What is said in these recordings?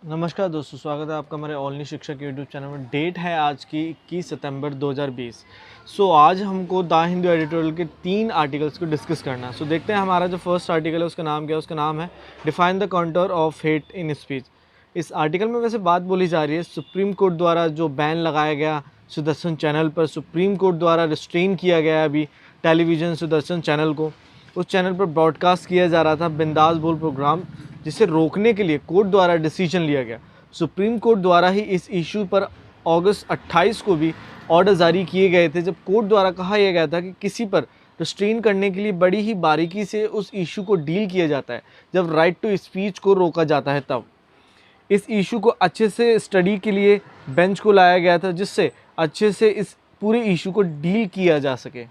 नमस्कार दोस्तों, स्वागत है आपका हमारे ऑनलाइन शिक्षक यूट्यूब चैनल में। डेट है आज की 21 सितंबर 2020। आज हमको द हिंदू एडिटोरियल के 3 आर्टिकल्स को डिस्कस करना है। देखते हैं हमारा जो फर्स्ट आर्टिकल है उसका नाम क्या है। उसका नाम है define the contour of hate in speech. इस आर्टिकल में वैसे बात बोली जा रही है सुप्रीम कोर्ट द्वारा जो बैन लगाया गया सुदर्शन चैनल पर, सुप्रीम कोर्ट द्वारा रिस्ट्रेन किया गया अभी टेलीविज़न सुदर्शन चैनल को। उस चैनल पर ब्रॉडकास्ट किया जा रहा था बिंदास बोल प्रोग्राम, जिसे रोकने के लिए कोर्ट द्वारा डिसीजन लिया गया। सुप्रीम कोर्ट द्वारा ही इस इशू पर अगस्त 28 को भी ऑर्डर जारी किए गए थे, जब कोर्ट द्वारा कहा यह गया था कि किसी पर रिस्ट्रेन करने के लिए बड़ी ही बारीकी से उस इशू को डील किया जाता है जब राइट टू स्पीच को रोका जाता है। तब इस इशू को अच्छे से स्टडी के लिए बेंच को लाया गया था, जिससे अच्छे से इस पूरे इशू को डील किया जा सके।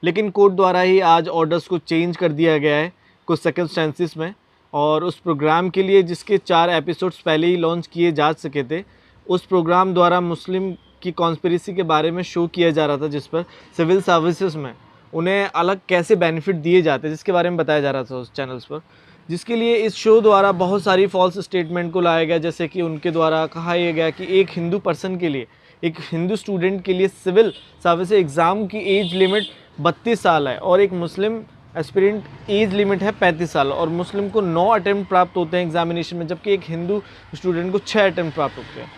लेकिन कोर्ट द्वारा ही आज ऑर्डर्स को चेंज कर दिया गया है कुछ सर्कमस्टेंसेस में, और उस प्रोग्राम के लिए जिसके 4 एपिसोड्स पहले ही लॉन्च किए जा सके थे, उस प्रोग्राम द्वारा मुस्लिम की कॉन्स्पिरेसी के बारे में शो किया जा रहा था, जिस पर सिविल सर्विसेज में उन्हें अलग कैसे बेनिफिट दिए जाते हैं जिसके बारे में बताया जा रहा था उस चैनल्स पर। जिसके लिए इस शो द्वारा बहुत सारी फॉल्स स्टेटमेंट को लाया गया, जैसे कि उनके द्वारा कहा यह गया कि एक हिंदू पर्सन के लिए, एक हिंदू स्टूडेंट के लिए सिविल सर्विस एग्ज़ाम की एज लिमिट 32 साल है और एक मुस्लिम एस्पिरेंट एज लिमिट है 35 साल, और मुस्लिम को 9 अटैम्प्ट प्राप्त होते हैं एग्जामिनेशन में, जबकि एक हिंदू स्टूडेंट को 6 अटैम्प्ट प्राप्त होते हैं।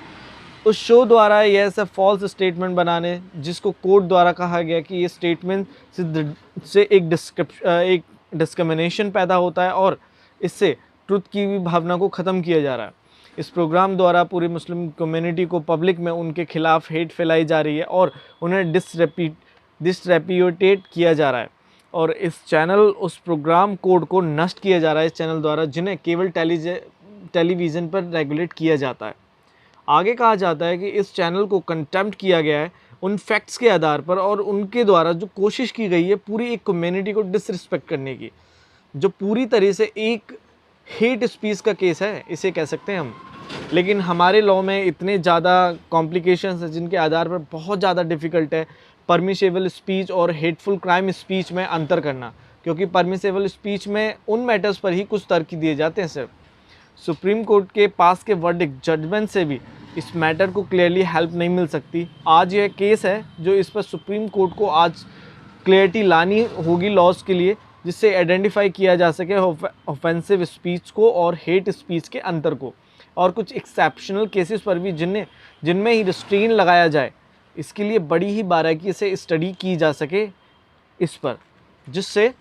उस शो द्वारा यह सब फॉल्स स्टेटमेंट बनाने, जिसको कोर्ट द्वारा कहा गया कि ये स्टेटमेंट से एक डिस्क्रिमिनेशन पैदा होता है और इससे ट्रुथ की भी भावना को ख़त्म किया जा रहा है। इस प्रोग्राम द्वारा पूरी मुस्लिम कम्युनिटी को पब्लिक में उनके खिलाफ हेट फैलाई जा रही है और उन्हें डिसरेप्यूटेट किया जा रहा है, और इस चैनल उस प्रोग्राम कोड को नष्ट किया जा रहा है इस चैनल द्वारा, जिन्हें केवल टेलीविज़न पर रेगुलेट किया जाता है। आगे कहा जाता है कि इस चैनल को कंटेम्प्ट किया गया है उन फैक्ट्स के आधार पर, और उनके द्वारा जो कोशिश की गई है पूरी एक कम्युनिटी को डिसरिस्पेक्ट करने की, जो पूरी तरह से एक हेट स्पीच का केस है, इसे कह सकते हैं हम। लेकिन हमारे लॉ में इतने ज़्यादा कॉम्प्लिकेशंस हैं जिनके आधार पर बहुत ज़्यादा डिफ़िकल्ट है परमिसेबल स्पीच और हेटफुल क्राइम स्पीच में अंतर करना, क्योंकि परमिसेबल स्पीच में उन मैटर्स पर ही कुछ तर्क दिए जाते हैं सिर्फ। सुप्रीम कोर्ट के पास के वर्डिक्ट जजमेंट से भी इस मैटर को क्लियरली हेल्प नहीं मिल सकती। आज यह केस है जो इस पर सुप्रीम कोर्ट को आज क्लियरिटी लानी होगी लॉज के लिए, जिससे आइडेंटिफाई किया जा सके ऑफेंसिव स्पीच को और हेट स्पीच के अंतर को, और कुछ एक्सेप्शनल केसेस पर भी जिनमें ही रिस्ट्रेन लगाया जाए। इसके लिए बड़ी ही बारीकी से स्टडी की जा सके इस पर, जिससे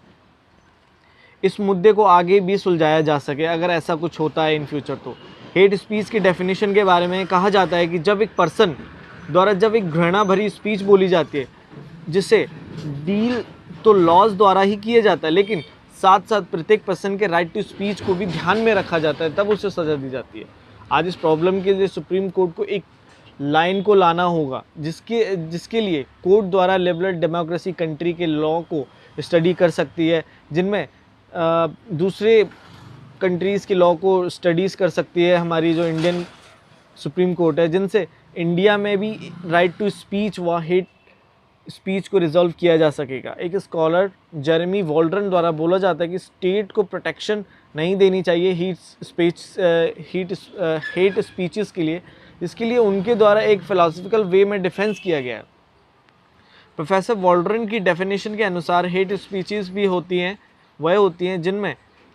इस मुद्दे को आगे भी सुलझाया जा सके अगर ऐसा कुछ होता है इन फ्यूचर। तो हेट स्पीच की डेफिनेशन के बारे में कहा जाता है कि जब एक पर्सन द्वारा जब एक घृणा भरी स्पीच बोली जाती है, जिसे डील तो लॉज द्वारा ही किया जाता है, लेकिन साथ साथ प्रत्येक पर्सन के राइट टू स्पीच को भी ध्यान में रखा जाता है, तब उसे सज़ा दी जाती है। आज इस प्रॉब्लम के लिए सुप्रीम कोर्ट को एक लाइन को लाना होगा, जिसके लिए कोर्ट द्वारा लिबरल डेमोक्रेसी कंट्री के लॉ को स्टडी कर सकती है, जिनमें दूसरे कंट्रीज़ के लॉ को स्टडीज़ कर सकती है हमारी जो इंडियन सुप्रीम कोर्ट है, जिनसे इंडिया में भी राइट टू स्पीच व हेट स्पीच को रिजॉल्व किया जा सकेगा। एक स्कॉलर जेरेमी वॉल्ड्रन द्वारा बोला जाता है कि स्टेट को प्रोटेक्शन नहीं देनी चाहिए हेट स्पीचेस के लिए, इसके लिए उनके द्वारा एक फिलोसफिकल वे में डिफेंस किया गया है। प्रोफेसर वॉल्ड्रन की डेफिनेशन के अनुसार हेट स्पीचेस भी होती हैं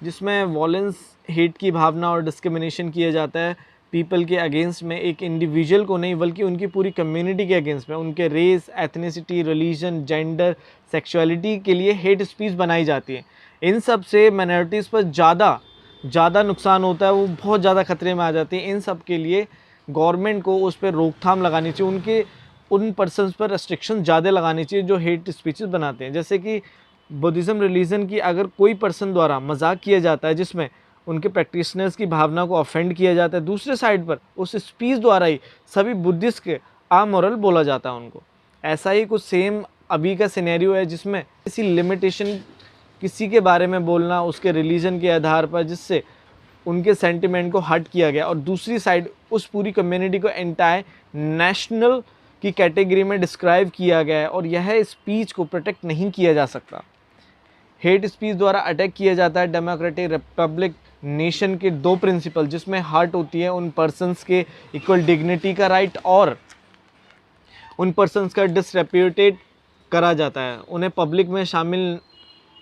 जिसमें वॉलेंस, हेट की भावना और डिस्क्रिमिनेशन किया जाता है पीपल के अगेंस्ट में, एक इंडिविजुअल को नहीं बल्कि उनकी पूरी कम्युनिटी के अगेंस्ट में, उनके race, ethnicity, religion, gender, sexuality के लिए हेट स्पीच बनाई जाती है। इन सब से माइनॉरिटीज़ पर ज़्यादा नुकसान होता है, वो बहुत ज़्यादा खतरे में आ जाती हैं। इन सब के लिए गवर्नमेंट को उस पर रोकथाम लगानी चाहिए, उन पर्सनस पर रेस्ट्रिक्शन ज़्यादा लगानी चाहिए जो हेट स्पीचेस बनाते हैं। जैसे कि बुद्धिज़्म रिलीजन की अगर कोई पर्सन द्वारा मजाक किया जाता है जिसमें उनके प्रैक्टिशनर्स की भावना को ऑफेंड किया जाता है, दूसरे साइड पर उस स्पीच द्वारा ही सभी बुद्धिस्ट के अमोरल बोला जाता है उनको। ऐसा ही कुछ सेम अभी का सिनेरियो है, जिसमें किसी लिमिटेशन किसी के बारे में बोलना उसके रिलीजन के आधार पर, जिससे उनके सेंटिमेंट को हर्ट किया गया, और दूसरी साइड उस पूरी कम्युनिटी को एंटायर नेशनल की कैटेगरी में डिस्क्राइब किया गया है, और यह स्पीच को प्रोटेक्ट नहीं किया जा सकता। हेट स्पीच द्वारा अटैक किया जाता है डेमोक्रेटिक रिपब्लिक नेशन के दो प्रिंसिपल जिसमें हर्ट होती है उन पर्सन्स के इक्वल डिग्निटी का राइट और उन पर्सन्स का डिसरेप्यूटेड करा जाता है, उन्हें पब्लिक में शामिल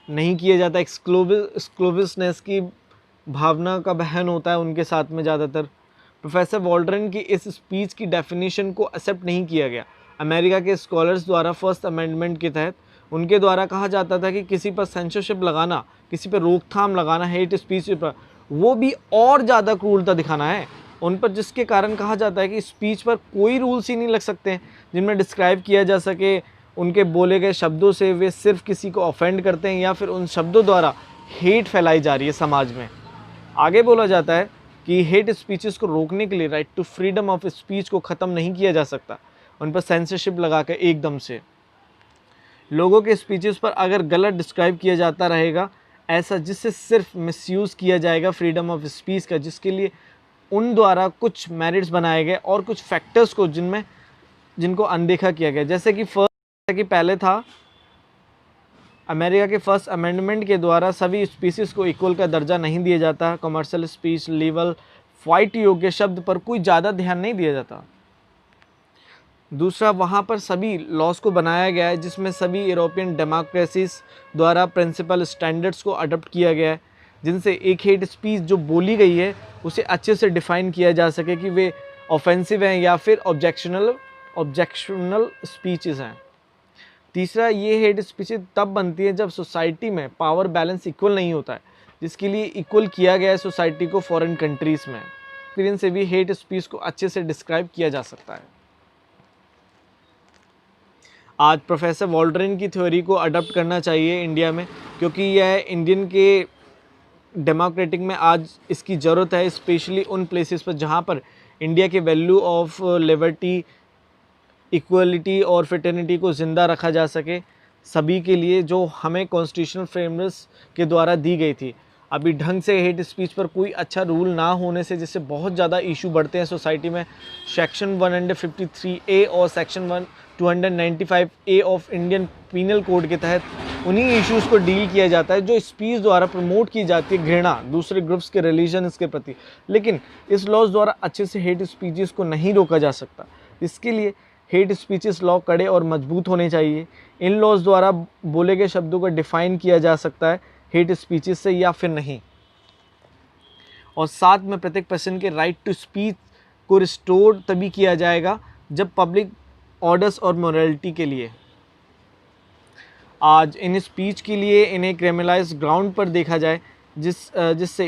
नहीं किया जाता। एक्सक्लूसिवनेस की भावना का बहन होता है उनके साथ में ज़्यादातर। प्रोफेसर वॉल्ड्रन की इस स्पीच की डेफिनेशन को एक्सेप्ट नहीं किया गया। अमेरिका के स्कॉलर्स द्वारा फर्स्ट अमेंडमेंट के तहत उनके द्वारा कहा जाता था कि किसी पर सेंसरशिप लगाना, किसी पर रोकथाम लगाना हेट स्पीच पर, वो भी और ज़्यादा क्रूरता दिखाना है उन पर, जिसके कारण कहा जाता है कि स्पीच पर कोई रूल्स ही नहीं लग सकते हैं जिनमें डिस्क्राइब किया जा सके उनके बोले गए शब्दों से वे सिर्फ किसी को ऑफेंड करते हैं या फिर उन शब्दों द्वारा हेट फैलाई जा रही है समाज में। आगे बोला जाता है कि हेट स्पीचेस को रोकने के लिए right to freedom of speech को ख़त्म नहीं किया जा सकता, उन पर सेंसरशिप लगा कर एकदम से। लोगों के स्पीचेस पर अगर गलत डिस्क्राइब किया जाता रहेगा ऐसा जिससे सिर्फ मिसयूज़ किया जाएगा फ्रीडम ऑफ स्पीच का, जिसके लिए उन द्वारा कुछ मेरिट्स बनाए गए और कुछ फैक्टर्स को जिनको अनदेखा किया गया। जैसे कि पहले था अमेरिका के फर्स्ट अमेंडमेंट के द्वारा सभी स्पीसीज़ को इक्वल का दर्जा नहीं दिया जाता। कमर्शियल स्पीच, लीगल, फाइट योग्य शब्द पर कोई ज़्यादा ध्यान नहीं दिया जाता। दूसरा, वहाँ पर सभी लॉज को बनाया गया है जिसमें सभी यूरोपियन डेमोक्रेसीज द्वारा प्रिंसिपल स्टैंडर्ड्स को अडॉप्ट किया गया है, जिनसे एक हेट स्पीच जो बोली गई है उसे अच्छे से डिफ़ाइन किया जा सके कि वे ऑफेंसिव हैं या फिर ऑब्जेक्शनल स्पीचेस हैं। तीसरा, ये हेट स्पीचेस तब बनती है जब सोसाइटी में पावर बैलेंस इक्वल नहीं होता है, जिसके लिए इक्वल किया गया है सोसाइटी को फॉरेन कंट्रीज़ में। एक्सपीरियंस से भी हेट स्पीच को अच्छे से डिस्क्राइब किया जा सकता है। आज प्रोफेसर वॉल्ड्रन की थ्योरी को अडॉप्ट करना चाहिए इंडिया में, क्योंकि यह इंडियन के डेमोक्रेटिक में आज इसकी ज़रूरत है, स्पेशली उन प्लेसेस पर जहाँ पर इंडिया के वैल्यू ऑफ लिबर्टी, इक्वलिटी और फ्रेटर्निटी को ज़िंदा रखा जा सके सभी के लिए, जो हमें कॉन्स्टिट्यूशनल फ्रेमवर्क के द्वारा दी गई थी। अभी ढंग से हेट स्पीच पर कोई अच्छा रूल ना होने से जिससे बहुत ज़्यादा इशू बढ़ते हैं सोसाइटी में, सेक्शन 153A और section 295A of Indian penal code के तहत उन्हीं इश्यूज़ को डील किया जाता है जो स्पीच द्वारा प्रमोट की जाती है, घृणा दूसरे ग्रुप्स के रिलीजन के प्रति। लेकिन इस लॉज द्वारा अच्छे से हेट स्पीचेस को नहीं रोका जा सकता। इसके लिए हेट स्पीचेस लॉ कड़े और मजबूत होने चाहिए। इन लॉज द्वारा बोले गए शब्दों को डिफ़ाइन किया जा सकता है हेट स्पीचेस से या फिर नहीं, और साथ में प्रत्येक पर्सन के राइट टू स्पीच को रिस्टोर तभी किया जाएगा जब पब्लिक ऑर्डर्स और मोरालिटी के लिए। आज इन स्पीच के लिए इन्हें क्रिमिनलाइज ग्राउंड पर देखा जाए, जिससे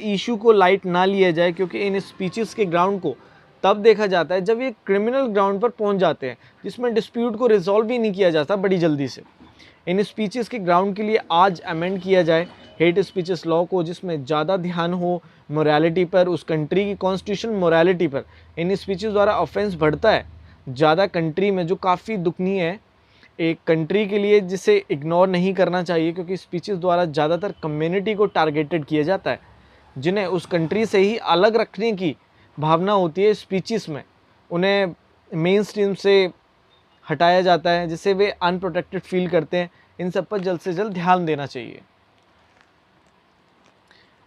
इशू को लाइट ना लिया जाए, क्योंकि इन स्पीचेस के ग्राउंड को तब देखा जाता है जब ये क्रिमिनल ग्राउंड पर पहुंच जाते हैं, जिसमें डिस्प्यूट को रिजॉल्व भी नहीं किया जाता बड़ी जल्दी से। इन स्पीचेस के ग्राउंड के लिए आज अमेंड किया जाए हेट स्पीचेस लॉ को, जिसमें ज़्यादा ध्यान हो मोरालिटी पर, उस कंट्री की कॉन्स्टिट्यूशन मोरालिटी पर। इन स्पीचेस द्वारा ऑफेंस बढ़ता है ज़्यादा कंट्री में, जो काफ़ी दुखनीय है एक कंट्री के लिए, जिसे इग्नोर नहीं करना चाहिए, क्योंकि स्पीचेस द्वारा ज़्यादातर कम्युनिटी को टारगेटेड किया जाता है, जिन्हें उस कंट्री से ही अलग रखने की भावना होती है। स्पीचेस में उन्हें मेन स्ट्रीम से हटाया जाता है, जिससे वे अनप्रोटेक्टेड फील करते हैं। इन सब पर जल्द से जल्द ध्यान देना चाहिए।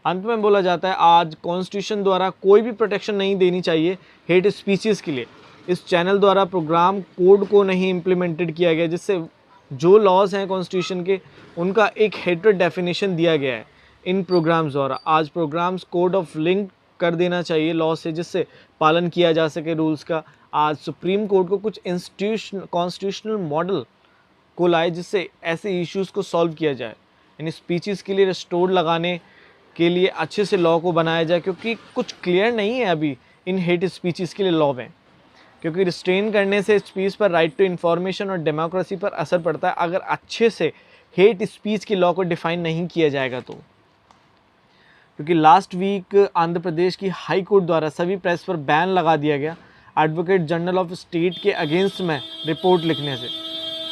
अंत में बोला जाता है आज कॉन्स्टिट्यूशन द्वारा कोई भी प्रोटेक्शन नहीं देनी चाहिए हेट स्पीचेस के लिए। इस चैनल द्वारा प्रोग्राम कोड को नहीं इम्प्लीमेंटेड किया गया, जिससे जो लॉज हैं कॉन्स्टिट्यूशन के उनका एक हेटेड डेफिनेशन दिया गया है इन प्रोग्राम्स द्वारा। आज प्रोग्राम्स कोड ऑफ लिंक कर देना चाहिए लॉ से, जिससे पालन किया जा सके रूल्स का। आज सुप्रीम कोर्ट को कुछ कॉन्स्टिट्यूशनल मॉडल को लाए, जिससे ऐसे इश्यूज़ को सॉल्व किया जाए। इन स्पीचेस के लिए रिस्टोर लगाने के लिए अच्छे से लॉ को बनाया जाए, क्योंकि कुछ क्लियर नहीं है अभी इन हेट स्पीचेस के लिए लॉ में, क्योंकि रिस्ट्रेन करने से स्पीच पर राइट टू इन्फॉर्मेशन और डेमोक्रेसी पर असर पड़ता है अगर अच्छे से हेट स्पीच की लॉ को डिफ़ाइन नहीं किया जाएगा तो। क्योंकि लास्ट वीक आंध्र प्रदेश की हाई कोर्ट द्वारा सभी प्रेस पर बैन लगा दिया गया एडवोकेट जनरल ऑफ स्टेट के अगेंस्ट में रिपोर्ट लिखने से,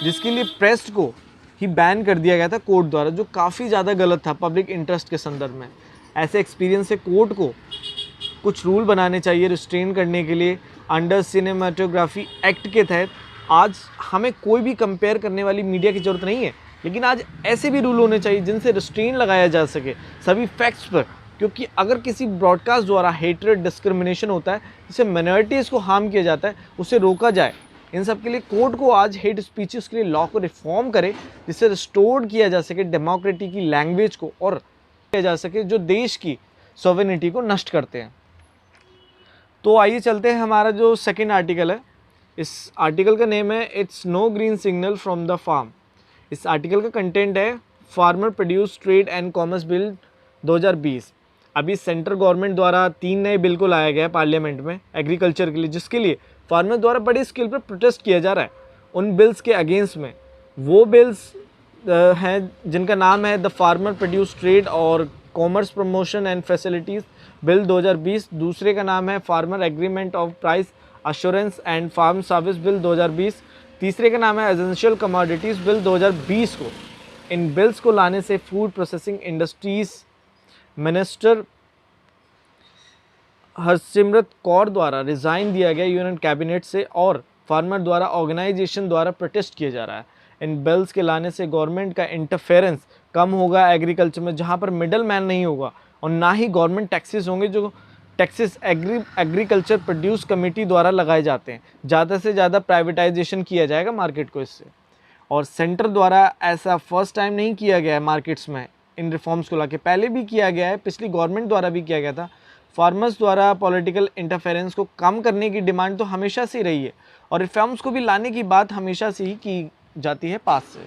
जिसके लिए प्रेस को ही बैन कर दिया गया था कोर्ट द्वारा, जो काफ़ी ज़्यादा गलत था पब्लिक इंटरेस्ट के संदर्भ में। ऐसे एक्सपीरियंस से कोर्ट को कुछ रूल बनाने चाहिए रिस्ट्रेन करने के लिए अंडर सिनेमाटोग्राफी एक्ट के तहत। आज हमें कोई भी कंपेयर करने वाली मीडिया की ज़रूरत नहीं है, लेकिन आज ऐसे भी रूल होने चाहिए जिनसे रिस्ट्रेन लगाया जा सके सभी फैक्ट्स पर, क्योंकि अगर किसी ब्रॉडकास्ट द्वारा हेट्रेड डिस्क्रिमिनेशन होता है जिससे माइनॉरिटीज़ को हार्म किया जाता है उसे रोका जाए। इन सब के लिए कोर्ट को आज हेट स्पीचेस के लिए लॉ को रिफॉर्म करे जिससे रिस्टोर किया जा सके डेमोक्रेसी की लैंग्वेज को और किया जा सके जो देश की सॉवरेनिटी को नष्ट करते हैं। तो आइए चलते हैं, हमारा जो सेकेंड आर्टिकल है, इस आर्टिकल का नेम है it's no green signal from the farm. इस आर्टिकल का कंटेंट है farmer produce trade and commerce bill 2020। अभी सेंट्रल गवर्नमेंट द्वारा 3 नए बिल को लाया गया है पार्लियामेंट में एग्रीकल्चर के लिए, जिसके लिए फार्मर द्वारा बड़ी स्केल पर प्रोटेस्ट किया जा रहा है। उन बिल्स के अगेंस्ट में वो बिल्स हैं जिनका नाम है द फार्मर प्रोड्यूस ट्रेड और commerce promotion and facilities bill 2020। दूसरे का नाम है farmer agreement of price assurance and farm service bill 2020। तीसरे का नाम है एसेंशियल कमोडिटीज़ बिल 2020 को। इन बिल्स को लाने से food processing industries minister Harsimrat Kaur द्वारा रिज़ाइन दिया गया यूनियन कैबिनेट से और फार्मर द्वारा ऑर्गेनाइजेशन द्वारा प्रोटेस्ट किया जा रहा है। इन बिल्स के लाने से गवर्नमेंट का इंटरफेरेंस कम होगा एग्रीकल्चर में, जहाँ पर मिडल मैन नहीं होगा और ना ही गवर्नमेंट टैक्सेस होंगे जो टैक्सेस एग्रीकल्चर प्रोड्यूस कमेटी द्वारा लगाए जाते हैं। ज़्यादा से ज़्यादा प्राइवेटाइजेशन किया जाएगा मार्केट को इससे, और सेंटर द्वारा ऐसा फर्स्ट टाइम नहीं किया गया है मार्केट्स में इन रिफॉर्म्स को लाके, पहले भी किया गया है, पिछली गवर्नमेंट द्वारा भी किया गया था। फार्मर्स द्वारा पॉलिटिकल इंटरफेरेंस को कम करने की डिमांड तो हमेशा से रही है और रिफॉर्म्स को भी लाने की बात हमेशा से ही की जाती है पास से।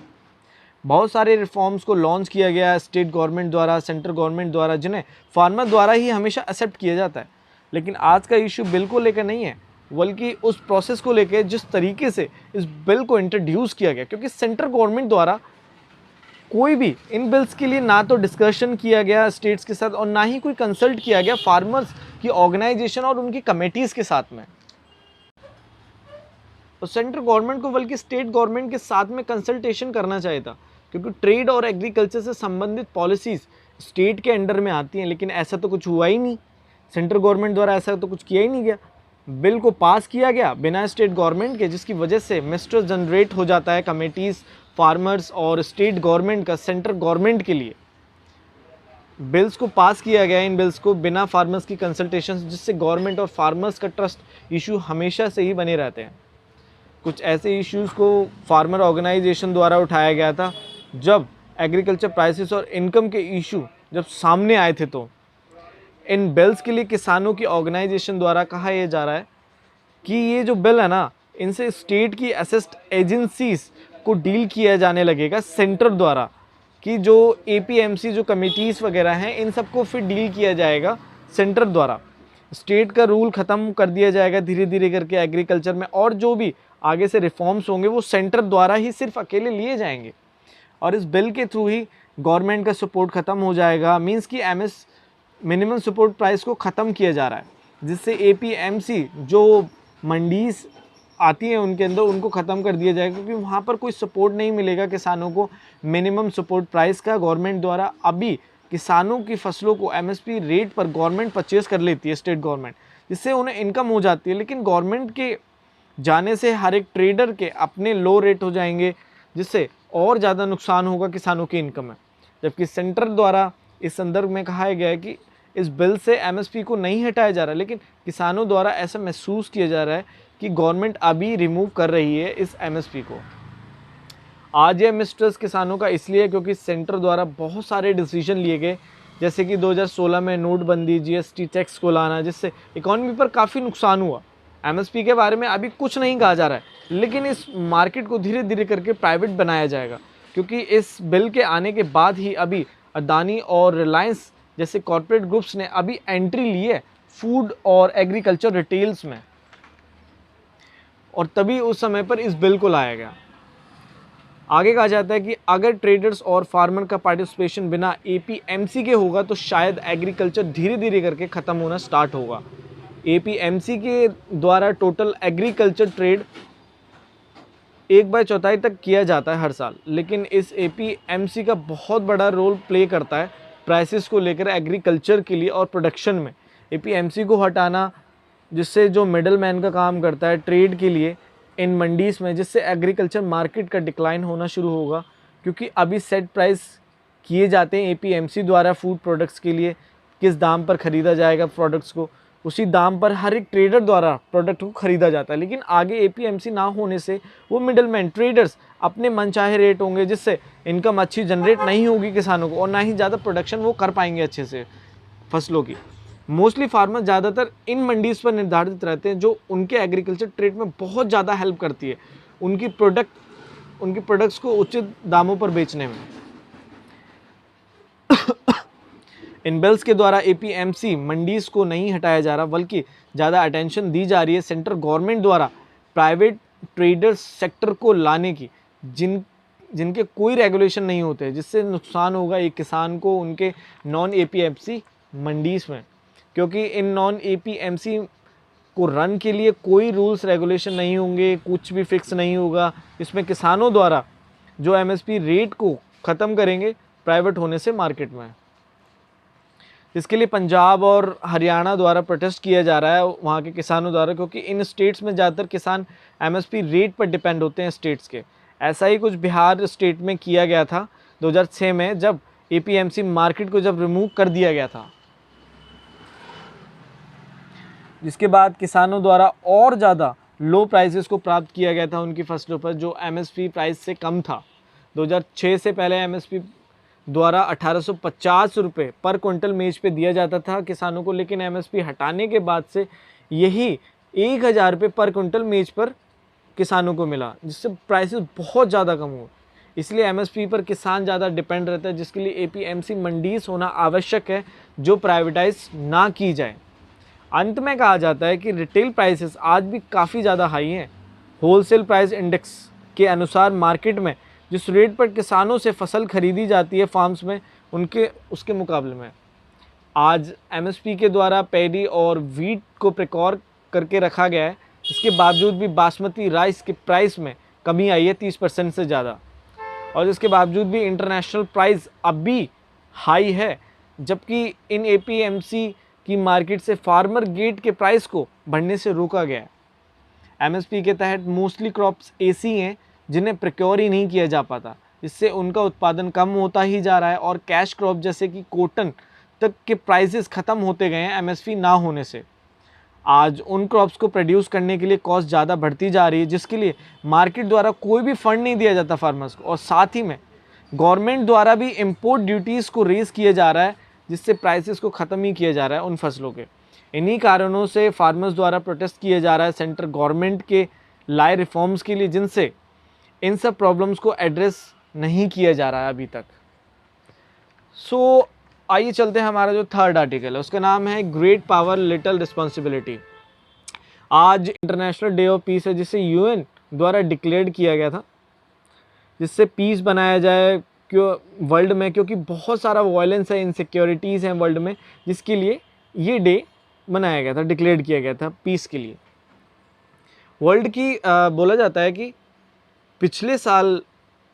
बहुत सारे रिफॉर्म्स को लॉन्च किया गया स्टेट गवर्नमेंट द्वारा, सेंट्रल गवर्नमेंट द्वारा, जिन्हें फार्मर द्वारा ही हमेशा एक्सेप्ट किया जाता है। लेकिन आज का इशू बिल को लेकर नहीं है, बल्कि उस प्रोसेस को लेकर जिस तरीके से इस बिल को इंट्रोड्यूस किया गया, क्योंकि सेंट्रल गवर्नमेंट द्वारा कोई भी इन बिल्स के लिए ना तो डिस्कशन किया गया स्टेट्स के साथ और ना ही कोई कंसल्ट किया गया फार्मर्स की ऑर्गेनाइजेशन और उनकी कमेटीज़ के साथ में। तो सेंट्रल गवर्नमेंट को बल्कि स्टेट गवर्नमेंट के साथ में कंसल्टेशन करना चाहिए था, क्योंकि ट्रेड और एग्रीकल्चर से संबंधित पॉलिसीज़ स्टेट के अंडर में आती हैं, लेकिन ऐसा तो कुछ हुआ ही नहीं। सेंट्रल गवर्नमेंट द्वारा ऐसा तो कुछ किया ही नहीं गया। बिल को पास किया गया बिना स्टेट गवर्नमेंट के, जिसकी वजह से मिस्टर जनरेट हो जाता है कमेटीज़, फार्मर्स और स्टेट गवर्नमेंट का सेंट्रल गवर्नमेंट के लिए। बिल्स को पास किया गया इन बिल्स को बिना फार्मर्स की कंसल्टेशन, जिससे गवर्नमेंट और फार्मर्स का ट्रस्ट इशू हमेशा से ही बने रहते हैं। कुछ ऐसे इश्यूज़ को फार्मर ऑर्गेनाइजेशन द्वारा उठाया गया था जब एग्रीकल्चर प्राइसेस और इनकम के इशू जब सामने आए थे। तो इन बिल्स के लिए किसानों की ऑर्गेनाइजेशन द्वारा कहा यह जा रहा है कि ये जो बिल है ना, इनसे स्टेट की असिस्ट एजेंसीज को डील किया जाने लगेगा सेंटर द्वारा, कि जो एपीएमसी जो कमिटीज़ वगैरह हैं इन सबको फिर डील किया जाएगा सेंटर द्वारा। स्टेट का रूल ख़त्म कर दिया जाएगा धीरे धीरे करके एग्रीकल्चर में, और जो भी आगे से रिफॉर्म्स होंगे वो सेंटर द्वारा ही सिर्फ अकेले लिए जाएंगे और इस बिल के थ्रू ही गवर्नमेंट का सपोर्ट ख़त्म हो जाएगा। मींस कि एमएस मिनिमम सपोर्ट प्राइस को ख़त्म किया जा रहा है, जिससे एपीएमसी जो मंडीज़ आती हैं उनके अंदर उनको ख़त्म कर दिया जाएगा, क्योंकि वहाँ पर कोई सपोर्ट नहीं मिलेगा किसानों को मिनिमम सपोर्ट प्राइस का गवर्नमेंट द्वारा। अभी किसानों की फसलों को एमएसपी रेट पर गवर्नमेंट परचेज़ कर लेती है स्टेट गवर्नमेंट, जिससे उन्हें इनकम हो जाती है। लेकिन गवर्नमेंट के जाने से हर एक ट्रेडर के अपने लो रेट हो जाएंगे, जिससे और ज़्यादा नुकसान होगा किसानों की इनकम में। जबकि सेंटर द्वारा इस संदर्भ में कहा गया है कि इस बिल से एमएसपी को नहीं हटाया जा रहा, लेकिन किसानों द्वारा ऐसा महसूस किया जा रहा है कि गवर्नमेंट अभी रिमूव कर रही है इस एमएसपी को। आज ये मिस्ट्रेस किसानों का इसलिए क्योंकि सेंटर द्वारा बहुत सारे डिसीजन लिए गए, जैसे कि 2016 में नोटबंदी, जीएसटी टैक्स को लाना, जिससे इकॉनमी पर काफ़ी नुकसान हुआ। एमएसपी के बारे में अभी कुछ नहीं कहा जा रहा है, लेकिन इस मार्केट को धीरे धीरे करके प्राइवेट बनाया जाएगा, क्योंकि इस बिल के आने के बाद ही अभी अदानी और रिलायंस जैसे कॉर्पोरेट ग्रुप्स ने अभी एंट्री ली है फूड और एग्रीकल्चर रिटेल्स में, और तभी उस समय पर इस बिल को लाया गया। आगे कहा जाता है कि अगर ट्रेडर्स और फार्मर का पार्टिसिपेशन बिना एपीएमसी के होगा तो शायद एग्रीकल्चर धीरे धीरे करके ख़त्म होना स्टार्ट होगा। एपीएमसी के द्वारा टोटल एग्रीकल्चर ट्रेड 1/4 तक किया जाता है हर साल, लेकिन इस एपीएमसी का बहुत बड़ा रोल प्ले करता है प्राइसेस को लेकर एग्रीकल्चर के लिए और प्रोडक्शन में। एपीएमसी को हटाना, जिससे जो मिडल मैन का काम करता है ट्रेड के लिए इन मंडीज़ में, जिससे एग्रीकल्चर मार्केट का डिक्लाइन होना शुरू होगा। क्योंकि अभी सेट प्राइस किए जाते हैं एपीएमसी द्वारा फूड प्रोडक्ट्स के लिए, किस दाम पर ख़रीदा जाएगा प्रोडक्ट्स को, उसी दाम पर हर एक ट्रेडर द्वारा प्रोडक्ट को ख़रीदा जाता है। लेकिन आगे एपीएमसी ना होने से वो मिडलमैन ट्रेडर्स अपने मनचाहे रेट होंगे, जिससे इनकम अच्छी जनरेट नहीं होगी किसानों को, और ना ही ज़्यादा प्रोडक्शन वो कर पाएंगे अच्छे से फसलों की। मोस्टली फार्मर ज़्यादातर इन मंडीज़ पर निर्धारित रहते हैं जो उनके एग्रीकल्चर ट्रेड में बहुत ज़्यादा हेल्प करती है, उनकी प्रोडक्ट्स को उचित दामों पर बेचने में। इन बिल्स के द्वारा एपीएमसी मंडीज़ को नहीं हटाया जा रहा, बल्कि ज़्यादा अटेंशन दी जा रही है सेंट्रल गवर्नमेंट द्वारा प्राइवेट ट्रेडर्स सेक्टर को लाने की, जिनके कोई रेगुलेशन नहीं होते, जिससे नुकसान होगा एक किसान को उनके नॉन एपीएमसी मंडीज़ में। क्योंकि इन नॉन एपीएमसी को रन के लिए कोई रूल्स रेगुलेशन नहीं होंगे, कुछ भी फिक्स नहीं होगा। इसमें किसानों द्वारा जो एमएसपी रेट को ख़त्म करेंगे प्राइवेट होने से मार्केट में। इसके लिए पंजाब और हरियाणा द्वारा प्रोटेस्ट किया जा रहा है वहाँ के किसानों द्वारा, क्योंकि इन स्टेट्स में ज़्यादातर किसान एमएसपी रेट पर डिपेंड होते हैं स्टेट्स के। ऐसा ही कुछ बिहार स्टेट में किया गया था 2006 में, जब एपीएमसी मार्केट को जब रिमूव कर दिया गया था, जिसके बाद किसानों द्वारा और ज़्यादा लो प्राइसेस को प्राप्त किया गया था उनकी फसलों पर, जो एमएसपी प्राइस से कम था। 2006 से पहले एमएसपी द्वारा 1850 रुपये पर क्विंटल मेज पे दिया जाता था किसानों को, लेकिन एमएसपी हटाने के बाद से यही 1000 रुपये पर क्विंटल मेज पर किसानों को मिला, जिससे प्राइसेस बहुत ज़्यादा कम हुए। इसलिए एमएसपी पर किसान ज़्यादा डिपेंड रहता है, जिसके लिए एपीएमसी मंडीज होना आवश्यक है, जो प्राइवेटाइज ना की जाए। अंत में कहा जाता है कि रिटेल प्राइसेस आज भी काफ़ी ज़्यादा हाई हैं। होलसेल प्राइस इंडेक्स के अनुसार मार्केट में जिस रेट पर किसानों से फसल खरीदी जाती है फार्म्स में, उसके मुकाबले में आज एमएसपी के द्वारा पैडी और वीट को प्रिकॉर करके रखा गया है। इसके बावजूद भी बासमती राइस के प्राइस में कमी आई है 30% से ज़्यादा, और इसके बावजूद भी इंटरनेशनल प्राइस अब भी हाई है, जबकि इन एपीएमसी की मार्केट से फार्मर गेट के प्राइस को बढ़ने से रोका गया है। एमएसपी के तहत मोस्टली क्रॉप्स ऐसी हैं जिन्हें प्रिक्योर ही नहीं किया जा पाता, इससे उनका उत्पादन कम होता ही जा रहा है, और कैश क्रॉप जैसे कि कॉटन तक के प्राइसेस ख़त्म होते गए हैं एमएसपी ना होने से। आज उन क्रॉप्स को प्रोड्यूस करने के लिए कॉस्ट ज़्यादा बढ़ती जा रही है, जिसके लिए मार्केट द्वारा कोई भी फंड नहीं दिया जाता फार्मर्स को, और साथ ही में गवर्नमेंट द्वारा भी इम्पोर्ट ड्यूटीज़ को रेज़ किया जा रहा है, जिससे प्राइसेस को ख़त्म ही किया जा रहा है उन फसलों के। इन्हीं कारणों से फार्मर्स द्वारा प्रोटेस्ट किया जा रहा है सेंट्रल गवर्नमेंट के लाए रिफॉर्म्स के लिए, जिनसे इन सब प्रॉब्लम्स को एड्रेस नहीं किया जा रहा है अभी तक। सो आइए चलते हैं, हमारा जो थर्ड आर्टिकल है उसका नाम है ग्रेट पावर लिटिल रिस्पॉन्सिबिलिटी। आज इंटरनेशनल डे ऑफ पीस है, जिसे यूएन द्वारा डिक्लेयर किया गया था, जिससे पीस बनाया जाए क्यों वर्ल्ड में, क्योंकि बहुत सारा वायलेंस है, इनसिक्योरिटीज़ हैं वर्ल्ड में, जिसके लिए ये डे मनाया गया था, डिक्लेयर किया गया था पीस के लिए। वर्ल्ड की बोला जाता है कि पिछले साल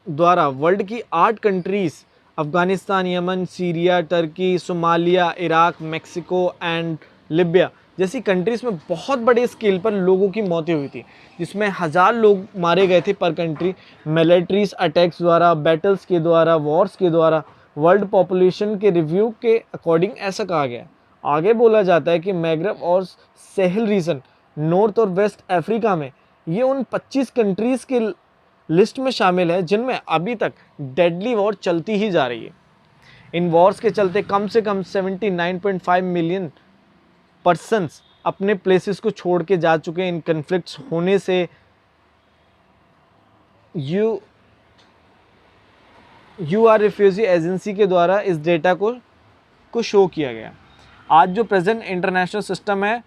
द्वारा वर्ल्ड की 8 countries Afghanistan, Yemen, Syria, Turkey, Somalia, Iraq, Mexico and Libya जैसी कंट्रीज़ में बहुत बड़े स्केल पर लोगों की मौतें हुई थी, जिसमें 1000 लोग मारे गए थे पर कंट्री, मिलिट्रीज अटैक्स द्वारा, बैटल्स के द्वारा, वॉर्स के द्वारा। वर्ल्ड पॉपुलेशन के रिव्यू के अकॉर्डिंग ऐसा कहा गया। आगे बोला जाता है कि मैग्रेब और साहेल रीजन, नॉर्थ और वेस्ट अफ्रीका में, ये उन 25 कंट्रीज़ के लिस्ट में शामिल है जिनमें अभी तक डेडली वॉर चलती ही जा रही है। इन वॉर्स के चलते कम से कम 79.5 मिलियन पर्सन्स अपने प्लेसेस को छोड़ के जा चुके हैं इन कन्फ्लिक्ट्स होने से। यूआर रिफ्यूजी एजेंसी के द्वारा इस डेटा को शो किया गया। आज जो प्रेजेंट इंटरनेशनल सिस्टम है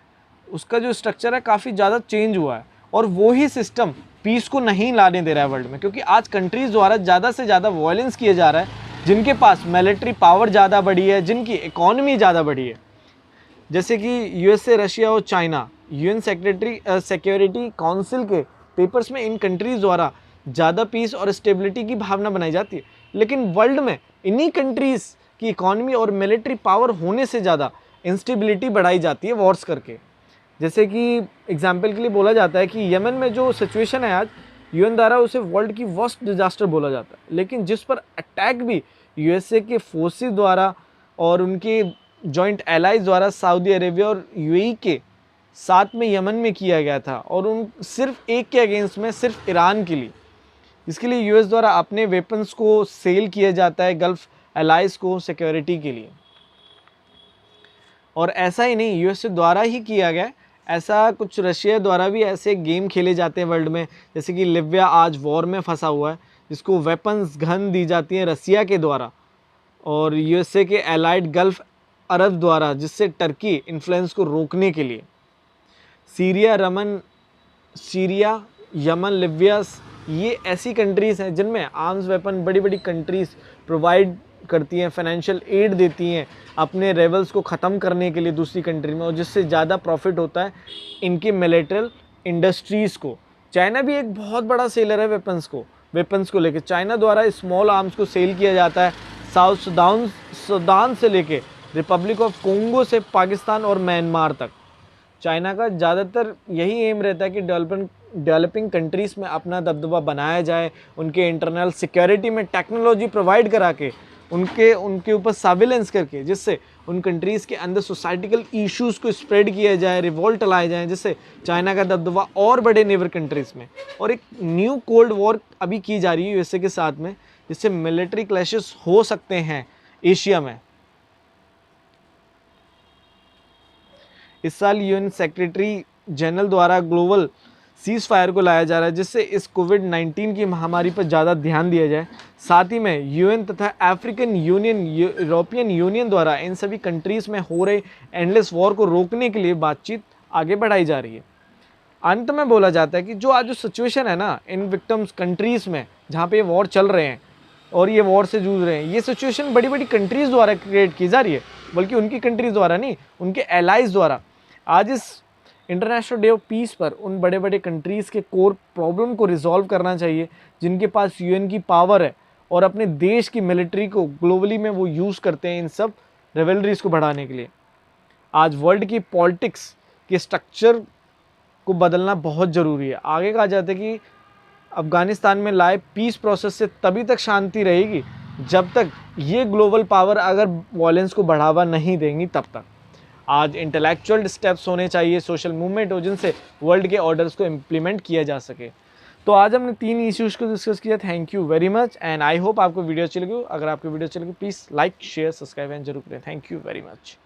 उसका जो स्ट्रक्चर है काफ़ी ज़्यादा चेंज हुआ है, और वो ही सिस्टम पीस को नहीं लाने दे रहा है वर्ल्ड में, क्योंकि आज कंट्रीज़ द्वारा ज़्यादा से ज़्यादा वायलेंस किया जा रहा है, जिनके पास मिलिट्री पावर ज़्यादा बढ़ी है, जिनकी इकॉनमी ज़्यादा बढ़ी है, जैसे कि यूएसए, रशिया और चाइना। यूएन सिक्योरिटी काउंसिल के पेपर्स में इन कंट्रीज़ द्वारा ज़्यादा पीस और स्टेबिलिटी की भावना बनाई जाती है, लेकिन वर्ल्ड में इन्हीं कंट्रीज़ की इकॉनमी और मिलिट्री पावर होने से ज़्यादा इंस्टेबिलिटी बढ़ाई जाती है वॉर्स करके। जैसे कि एग्जाम्पल के लिए बोला जाता है कि यमन में जो सिचुएशन है आज, यूएन द्वारा उसे वर्ल्ड की वर्स्ट डिजास्टर बोला जाता है, लेकिन जिस पर अटैक भी यूएसए के फोर्सेस द्वारा और उनके जॉइंट एलाइज द्वारा सऊदी अरेबिया और यूएई के साथ में यमन में किया गया था, और उन सिर्फ एक के अगेंस्ट में, सिर्फ ईरान के लिए। इसके लिए यूएस द्वारा अपने वेपन्स को सेल किया जाता है गल्फ एलाइज को सिक्योरिटी के लिए। और ऐसा ही नहीं यूएसए द्वारा ही किया गया, ऐसा कुछ रशिया द्वारा भी ऐसे गेम खेले जाते हैं वर्ल्ड में, जैसे कि लिबिया आज वॉर में फंसा हुआ है, जिसको वेपन्स गन दी जाती हैं रसिया के द्वारा और यूएसए के एलाइड गल्फ अरब द्वारा, जिससे टर्की इन्फ्लुएंस को रोकने के लिए। सीरिया, यमन, लिबिया, ये ऐसी कंट्रीज़ हैं जिनमें आर्म्स वेपन बड़ी बड़ी कंट्रीज़ प्रोवाइड करती हैं, फाइनेंशियल एड देती हैं अपने रेबल्स को ख़त्म करने के लिए दूसरी कंट्री में, और जिससे ज़्यादा प्रॉफिट होता है इनकी मिलिट्री इंडस्ट्रीज़ को। चाइना भी एक बहुत बड़ा सेलर है वेपन्स को लेकर। चाइना द्वारा स्मॉल आर्म्स को सेल किया जाता है साउथ सूडान से लेके रिपब्लिक ऑफ कॉन्गो से पाकिस्तान और म्यांमार तक। चाइना का ज़्यादातर यही एम रहता है कि डेवलपिंग कंट्रीज़ में अपना दबदबा बनाया जाए, उनके इंटरनल सिक्योरिटी में टेक्नोलॉजी प्रोवाइड करा के, उनके ऊपर सर्विलेंस करके, जिससे उन कंट्रीज़ के अंदर सोसाइटिकल इश्यूज़ को स्प्रेड किया जाए, रिवोल्ट लाए जाएँ, जिससे चाइना का दबदबा और बड़े नेबर कंट्रीज़ में। और एक न्यू कोल्ड वॉर अभी की जा रही है यूएसए के साथ में, जिससे मिलिट्री क्लैशेस हो सकते हैं एशिया में। इस साल यूएन सेक्रेटरी जनरल द्वारा ग्लोबल सीज फायर को लाया जा रहा है, जिससे इस कोविड-19 की महामारी पर ज़्यादा ध्यान दिया जाए। साथ ही में यूएन तथा अफ्रीकन यूनियन, यूरोपियन यूनियन द्वारा इन सभी कंट्रीज़ में हो रहे एंडलेस वॉर को रोकने के लिए बातचीत आगे बढ़ाई जा रही है। अंत में बोला जाता है कि जो आज जो सिचुएशन है ना इन विक्टिम्स कंट्रीज़ में, जहाँ पे ये वॉर चल रहे हैं और ये वॉर से जूझ रहे हैं, ये सिचुएशन बड़ी बड़ी कंट्रीज़ द्वारा क्रिएट की जा रही है, बल्कि उनकी कंट्रीज़ द्वारा नहीं, उनके एलाइज द्वारा। आज इस इंटरनेशनल डे ऑफ पीस पर उन बड़े बड़े कंट्रीज़ के कोर प्रॉब्लम को रिजॉल्व करना चाहिए, जिनके पास यूएन की पावर है और अपने देश की मिलिट्री को ग्लोबली में वो यूज़ करते हैं इन सब रेवलरीज़ को बढ़ाने के लिए। आज वर्ल्ड की पॉलिटिक्स के स्ट्रक्चर को बदलना बहुत ज़रूरी है। आगे कहा जाता है कि अफ़गानिस्तान में लाए पीस प्रोसेस से तभी तक शांति रहेगी जब तक ये ग्लोबल पावर अगर वॉयलेंस को बढ़ावा नहीं देंगी तब तक। आज इंटेलेक्चुअल स्टेप्स होने चाहिए, सोशल मूवमेंट हो, जिनसे वर्ल्ड के ऑर्डर्स को इम्प्लीमेंट किया जा सके। तो आज हमने 3 इश्यूज़ को डिस्कस किया। Thank you very much and I hope आपको वीडियो अच्छी लगी। अगर आपको वीडियो अच्छी लगी please like, share, subscribe and जरूर करें। Thank you very much.